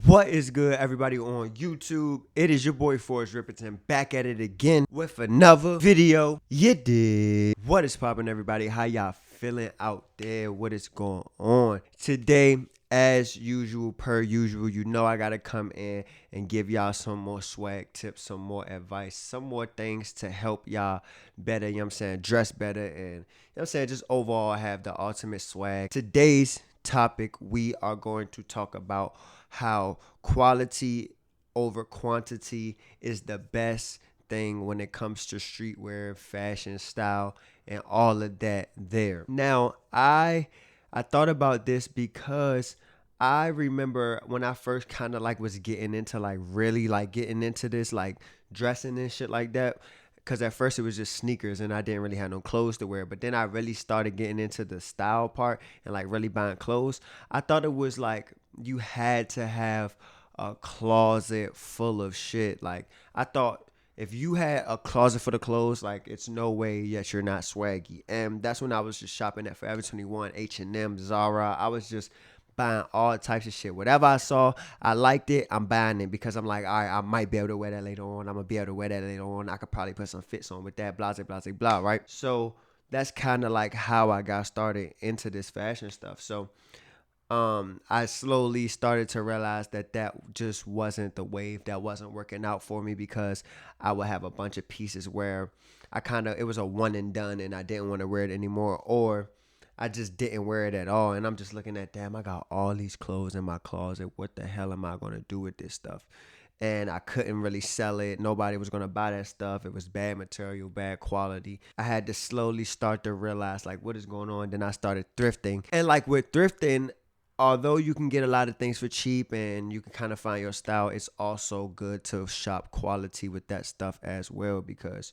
What is good, everybody on YouTube? It is your boy Forrest Ripperton back at it again with another video. You did. What is poppin', everybody? How y'all feeling out there? What is going on? Today, as usual, per usual, you know I gotta come in and give y'all some more swag tips, some more advice, some more things to help y'all better, you know what I'm saying, dress better, and you know what I'm saying, just overall have the ultimate swag. Today's topic, we are going to talk about how quality over quantity is the best thing when it comes to streetwear, fashion, style, and all of that there. Now, I thought about this because I remember when I first kind of like was getting into like really like getting into this like dressing and shit like that. Cause at first it was just sneakers and I didn't really have no clothes to wear. But then I really started getting into the style part and like really buying clothes. I thought it was like you had to have a closet full of shit. Like I thought if you had a closet full of clothes, like it's no way that you're not swaggy. And that's when I was just shopping at Forever 21, H&M, Zara. I was just buying all types of shit. Whatever I saw, I liked it, I'm buying it because I'm like, all right, I might be able to wear that later on. I'm gonna be able to wear that later on. I could probably put some fits on with that, blah, blah, blah, blah, right? So that's kind of like how I got started into this fashion stuff. So I slowly started to realize that that just wasn't the wave, that wasn't working out for me, because I would have a bunch of pieces where it was a one and done and I didn't want to wear it anymore, or I just didn't wear it at all. And I'm just looking at, damn, I got all these clothes in my closet. What the hell am I going to do with this stuff? And I couldn't really sell it. Nobody was going to buy that stuff. It was bad material, bad quality. I had to slowly start to realize like what is going on. Then I started thrifting. And like with thrifting, although you can get a lot of things for cheap and you can kind of find your style, it's also good to shop quality with that stuff as well, because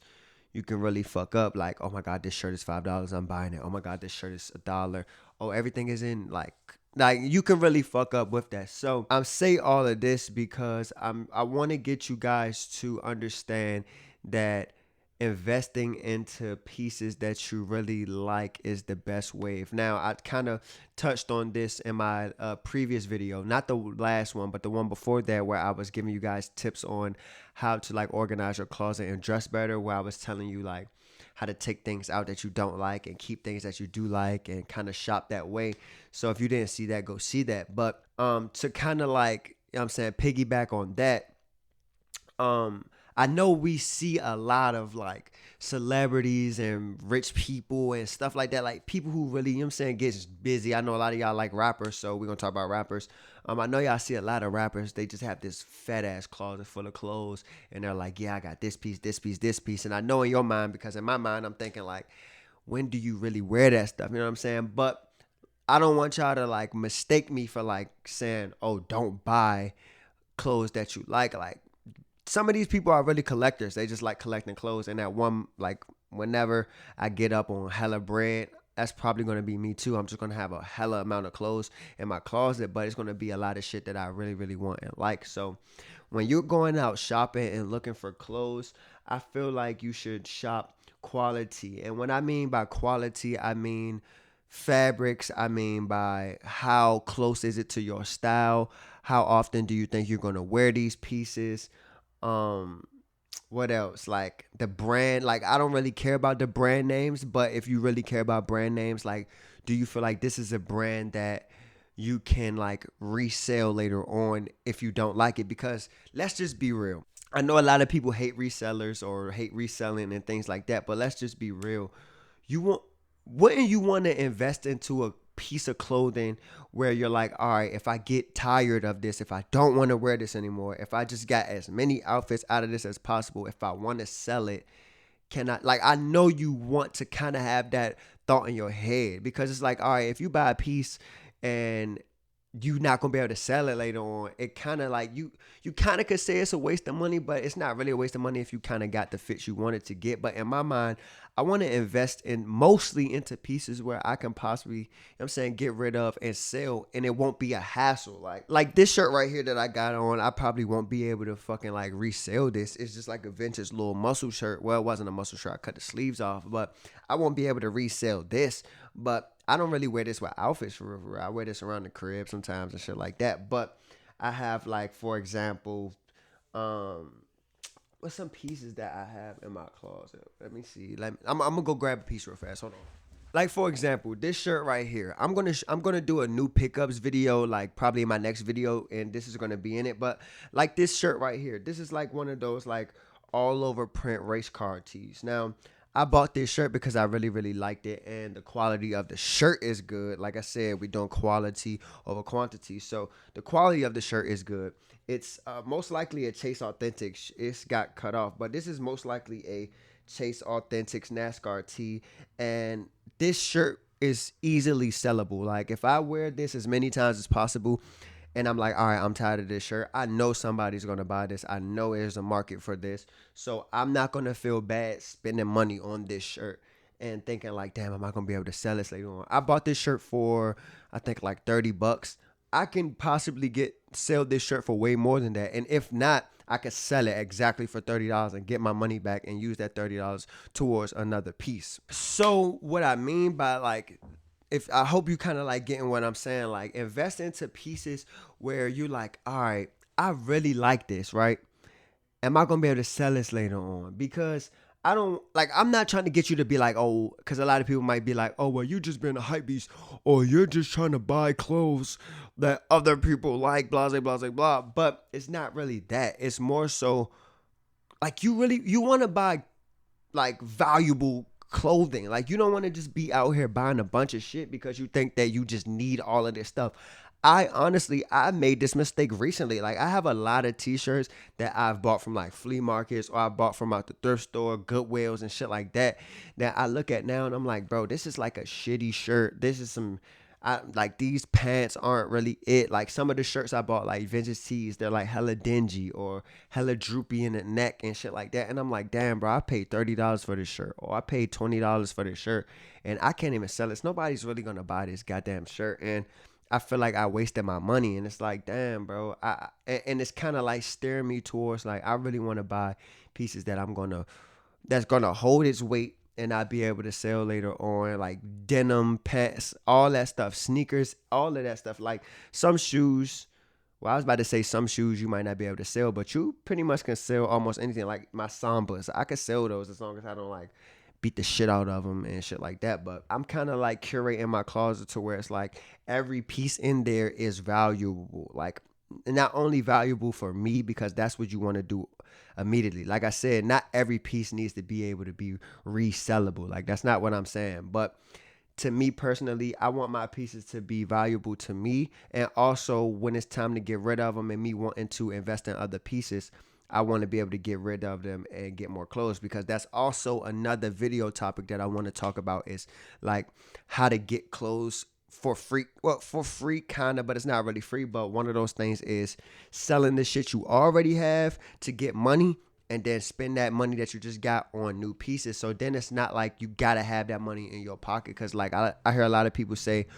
you can really fuck up. Like, oh my God, this shirt is $5, I'm buying it. Oh my God, this shirt is $1. Oh, everything is in like you can really fuck up with that. So I'm saying all of this because I want to get you guys to understand that investing into pieces that you really like is the best wave. Now, I kind of touched on this in my previous video, not the last one, but the one before that, where I was giving you guys tips on how to like organize your closet and dress better, where I was telling you like how to take things out that you don't like and keep things that you do like and kind of shop that way. So if you didn't see that, go see that. But to kind of like, you know what I'm saying, piggyback on that, I know we see a lot of like celebrities and rich people and stuff like that, like people who really, you know what I'm saying, gets busy. I know a lot of y'all like rappers, so we're gonna talk about rappers. I know y'all see a lot of rappers, they just have this fat ass closet full of clothes and they're like, yeah, I got this piece, this piece, this piece. And I know in your mind, because in my mind I'm thinking like, when do you really wear that stuff? You know what I'm saying? But I don't want y'all to like mistake me for like saying, oh, don't buy clothes that you like. Like, some of these people are really collectors. They just like collecting clothes. And that one, like whenever I get up on hella bread, that's probably going to be me too. I'm just going to have a hella amount of clothes in my closet, but it's going to be a lot of shit that I really, really want and like. So when you're going out shopping and looking for clothes, I feel like you should shop quality. And what I mean by quality, I mean fabrics. I mean by how close is it to your style? How often do you think you're going to wear these pieces? What else? Like the brand, like I don't really care about the brand names, but if you really care about brand names, like do you feel like this is a brand that you can like resell later on if you don't like it? Because let's just be real. I know a lot of people hate resellers or hate reselling and things like that, but let's just be real. Wouldn't you want to invest into a piece of clothing where you're like, all right, if I get tired of this, if I don't want to wear this anymore, if I just got as many outfits out of this as possible, if I want to sell it, can I, like, I know you want to kind of have that thought in your head, because it's like, all right, if you buy a piece and you're not gonna be able to sell it later on, it kind of like you kind of could say it's a waste of money, but it's not really a waste of money if you kind of got the fits you wanted to get. But in my mind, I want to invest in mostly into pieces where I can possibly, you know what I'm saying, get rid of and sell, and it won't be a hassle. Like this shirt right here that I got on, I probably won't be able to fucking like resell this. It's just like a vintage little muscle shirt. Well, it wasn't a muscle shirt, I cut the sleeves off, but I won't be able to resell this. But I don't really wear this with outfits for real. I wear this around the crib sometimes and shit like that. But I have like, for example, what's some pieces that I have in my closet? Let me see. I'm gonna go grab a piece real fast. Hold on. Like, for example, this shirt right here. I'm gonna do a new pickups video, like probably in my next video, and this is gonna be in it. But like this shirt right here, this is like one of those like all over print race car tees. Now, I bought this shirt because I really, really liked it, and the quality of the shirt is good. Like I said, we're doing quality over quantity, so the quality of the shirt is good. It's most likely a Chase Authentic. It's got cut off, but this is most likely a Chase Authentics NASCAR tee, and this shirt is easily sellable. Like if I wear this as many times as possible, and I'm like, all right, I'm tired of this shirt, I know somebody's gonna buy this. I know there's a market for this, so I'm not gonna feel bad spending money on this shirt and thinking like, damn, am I gonna be able to sell this later on? I bought this shirt for I think like $30. I can possibly sell this shirt for way more than that, and if not, I could sell it exactly for $30 and get my money back and use that $30 towards another piece. So what I mean by like, if I hope you kind of like getting what I'm saying, like invest into pieces where you're like, all right, I really like this, right? Am I gonna be able to sell this later on? Because I'm not trying to get you to be like, oh, because a lot of people might be like, oh, well, you just been a hype beast, or you're just trying to buy clothes that other people like, blah, blah, blah, blah. But it's not really that. It's more so like you want to buy like valuable clothing. Like you don't want to just be out here buying a bunch of shit because you think that you just need all of this stuff. I made this mistake recently. Like I have a lot of t-shirts that I've bought from like flea markets, or I bought from out the thrift store, Goodwills and shit like that I look at now and I'm like, bro, this is like a shitty shirt. This is like these pants aren't really it. Like some of the shirts I bought, like vintage tees, they're like hella dingy or hella droopy in the neck and shit like that. And I'm like, damn, bro, I paid $30 for this shirt, or I paid $20 for this shirt, and I can't even sell it. Nobody's really gonna buy this goddamn shirt, and I feel like I wasted my money. And it's like, damn, bro. And it's kind of like steering me towards like, I really want to buy pieces that's gonna hold its weight and I'll be able to sell later on, like denim, pants, all that stuff, sneakers, all of that stuff. Like some shoes, well, I was about to say some shoes you might not be able to sell, but you pretty much can sell almost anything. Like my Sambas, I could sell those as long as I don't like beat the shit out of them and shit like that. But I'm kind of like curating my closet to where it's like every piece in there is valuable. Like not only valuable for me, because that's what you want to do immediately. Like I said, not every piece needs to be able to be resellable. Like that's not what I'm saying. But to me personally, I want my pieces to be valuable to me. And also when it's time to get rid of them and me wanting to invest in other pieces, I want to be able to get rid of them and get more clothes, because that's also another video topic that I want to talk about, is like how to get clothes for free. Well, for free kind of, but it's not really free. But one of those things is selling the shit you already have to get money, and then spend that money that you just got on new pieces. So then it's not like you got to have that money in your pocket. Because like I hear a lot of people say,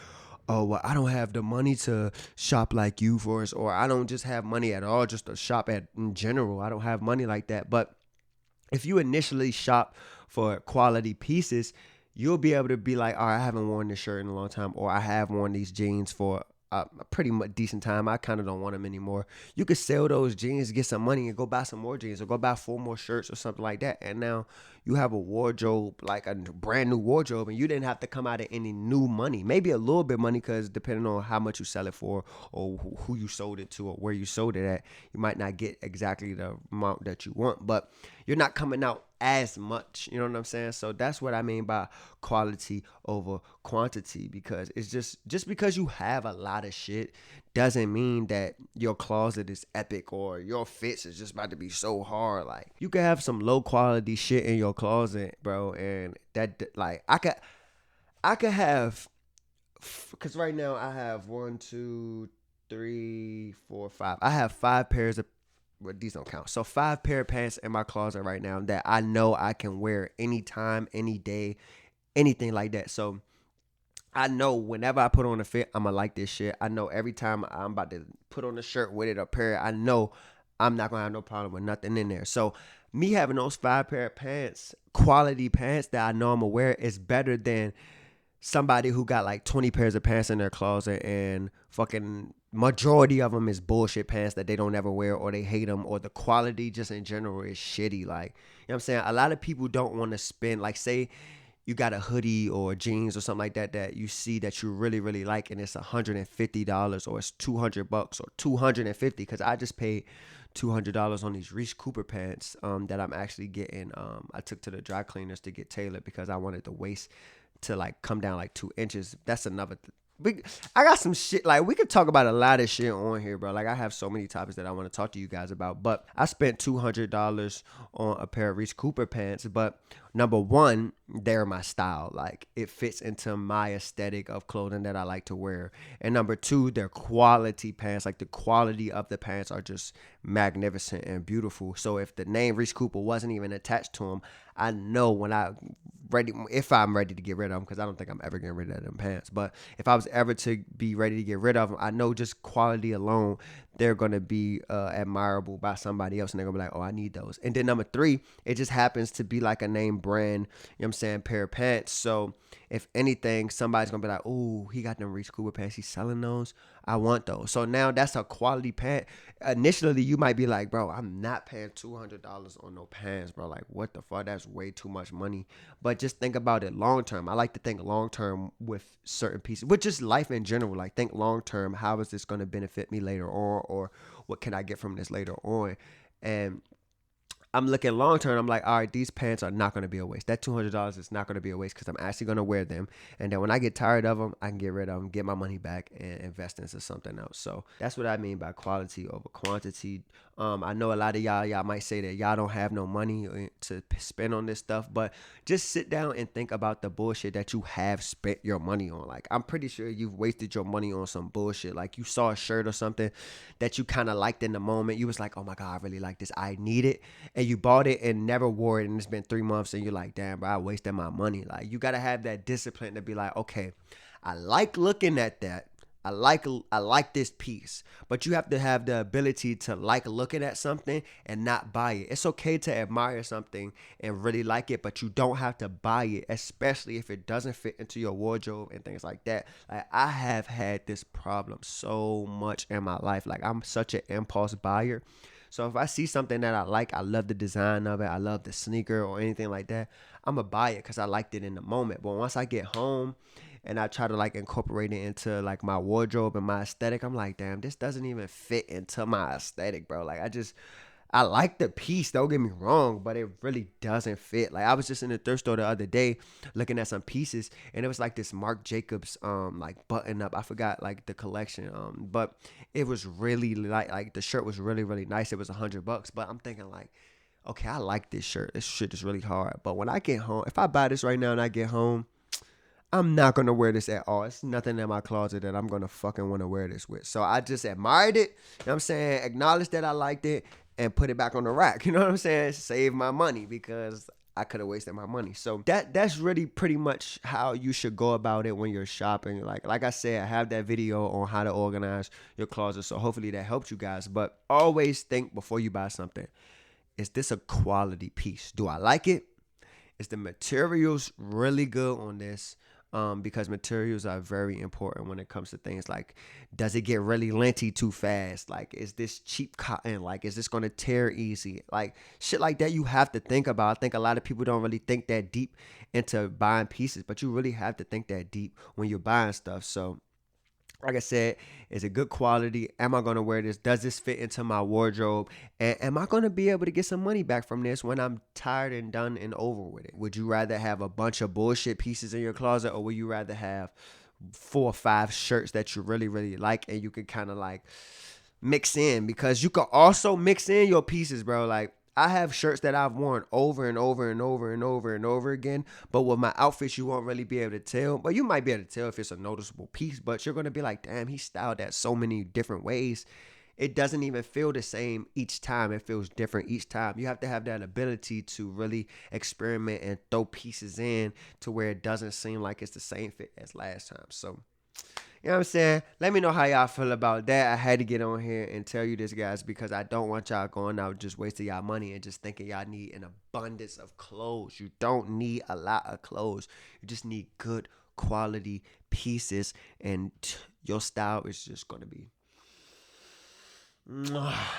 oh, well, I don't have the money to shop like you, for us, or I don't just have money at all just to shop in general. I don't have money like that. But if you initially shop for quality pieces, you'll be able to be like, all right, I haven't worn this shirt in a long time, or I have worn these jeans for a pretty much decent time. I kind of don't want them anymore. You could sell those jeans, get some money, and go buy some more jeans, or go buy 4 more shirts or something like that. And now you have a wardrobe, like a brand new wardrobe, and you didn't have to come out of any new money. Maybe a little bit of money, because depending on how much you sell it for, or who you sold it to, or where you sold it at, you might not get exactly the amount that you want, but you're not coming out as much. You know what I'm saying? So that's what I mean by quality over quantity, because it's just because you have a lot of shit doesn't mean that your closet is epic or your fits is just about to be so hard. Like you could have some low quality shit in your closet, bro, and that like I could have, because right now I have 1, 2, 3, 4, 5. I have 5 pairs of, well, these don't count. So 5 pair of pants in my closet right now that I know I can wear anytime, any day, anything like that. So I know whenever I put on a fit, I'm going to like this shit. I know every time I'm about to put on a shirt with it, a pair, I know I'm not going to have no problem with nothing in there. So me having those 5 pair of pants, quality pants that I know I'm going to wear, is better than somebody who got like 20 pairs of pants in their closet and fucking majority of them is bullshit pants that they don't ever wear, or they hate them, or the quality just in general is shitty. Like, you know what I'm saying? A lot of people don't want to spend, like, say you got a hoodie or jeans or something like that that you see that you really, really like, and it's $150 or it's $200 or $250, because I just paid $200 on these Reese Cooper pants that I'm actually getting. I took to the dry cleaners to get tailored because I wanted the waist to like come down like 2 inches. That's another I got some shit, like, we could talk about a lot of shit on here, bro. Like, I have so many topics that I want to talk to you guys about, but I spent $200 on a pair of Reese Cooper pants. But number one, they're my style. Like, it fits into my aesthetic of clothing that I like to wear. And number two, they're quality pants. Like, the quality of the pants are just magnificent and beautiful. So if the name Reese Cooper wasn't even attached to them, I know if I'm ready to get rid of them, because I don't think I'm ever getting rid of them pants. But if I was ever to be ready to get rid of them, I know just quality alone, they're going to be admirable by somebody else. And they're going to be like, oh, I need those. And then number three, it just happens to be like a name brand, you know what I'm saying, pair of pants. So if anything, somebody's going to be like, oh, he got them Reese Cooper pants. He's selling those. I want those. So now that's a quality pant. Initially, you might be like, bro, I'm not paying $200 on no pants, bro. Like, what the fuck? That's way too much money. But just think about it long term. I like to think long term with certain pieces, with just life in general. Like, think long term. How is this going to benefit me later on? Or what can I get from this later on? And I'm looking long term. I'm like, all right, these pants are not going to be a waste. That $200 is not going to be a waste, because I'm actually going to wear them. And then when I get tired of them, I can get rid of them, get my money back, and invest into something else. So that's what I mean by quality over quantity. I know a lot of y'all might say that y'all don't have no money to spend on this stuff, but just sit down and think about the bullshit that you have spent your money on. Like, I'm pretty sure you've wasted your money on some bullshit. Like, you saw a shirt or something that you kind of liked in the moment. You was like, oh my God, I really like this. I need it. And you bought it and never wore it, and it's been 3 months, and you're like, damn, bro, I wasted my money. Like, you got to have that discipline to be like, okay, I like looking at that. I like this piece, but you have to have the ability to like looking at something and not buy it. It's okay to admire something and really like it, but you don't have to buy it, especially if it doesn't fit into your wardrobe and things like that. Like, I have had this problem so much in my life. Like, I'm such an impulse buyer. So if I see something that I like, I love the design of it, I love the sneaker or anything like that, I'm going to buy it because I liked it in the moment. But once I get home and I try to like incorporate it into like my wardrobe and my aesthetic, I'm like, damn, this doesn't even fit into my aesthetic, bro. Like, I like the piece, don't get me wrong, but it really doesn't fit. Like, I was just in the thrift store the other day looking at some pieces, and it was like this Marc Jacobs like button up. I forgot like the collection, but it was really like the shirt was really, really nice. It was $100, but I'm thinking like, okay, I like this shirt. This shit is really hard. But when I get home, if I buy this right now and I get home, I'm not going to wear this at all. It's nothing in my closet that I'm going to fucking want to wear this with. So I just admired it. You know what I'm saying? Acknowledged that I liked it and put it back on the rack. You know what I'm saying? Save my money, because I could have wasted my money. So that's really pretty much how you should go about it when you're shopping. Like I said, I have that video on how to organize your closet. So hopefully that helped you guys. But always think before you buy something, is this a quality piece? Do I like it? Is the materials really good on this? Because materials are very important when it comes to things like, does it get really linty too fast? Like, is this cheap cotton? Like, is this going to tear easy? Like, shit like that you have to think about. I think a lot of people don't really think that deep into buying pieces, but you really have to think that deep when you're buying stuff. So, like I said, is it good quality? Am I going to wear this? Does this fit into my wardrobe? And am I going to be able to get some money back from this when I'm tired and done and over with it? Would you rather have a bunch of bullshit pieces in your closet, or would you rather have 4 or 5 shirts that you really, really like and you can kind of like mix in? Because you can also mix in your pieces, bro. Like, I have shirts that I've worn over and over and over and over and over again, but with my outfits, you won't really be able to tell. But you might be able to tell if it's a noticeable piece, but you're going to be like, damn, he styled that so many different ways. It doesn't even feel the same each time. It feels different each time. You have to have that ability to really experiment and throw pieces in to where it doesn't seem like it's the same fit as last time. So, you know what I'm saying? Let me know how y'all feel about that. I had to get on here and tell you this, guys, because I don't want y'all going out just wasting y'all money and just thinking y'all need an abundance of clothes. You don't need a lot of clothes. You just need good quality pieces, and your style is just going to be Mwah.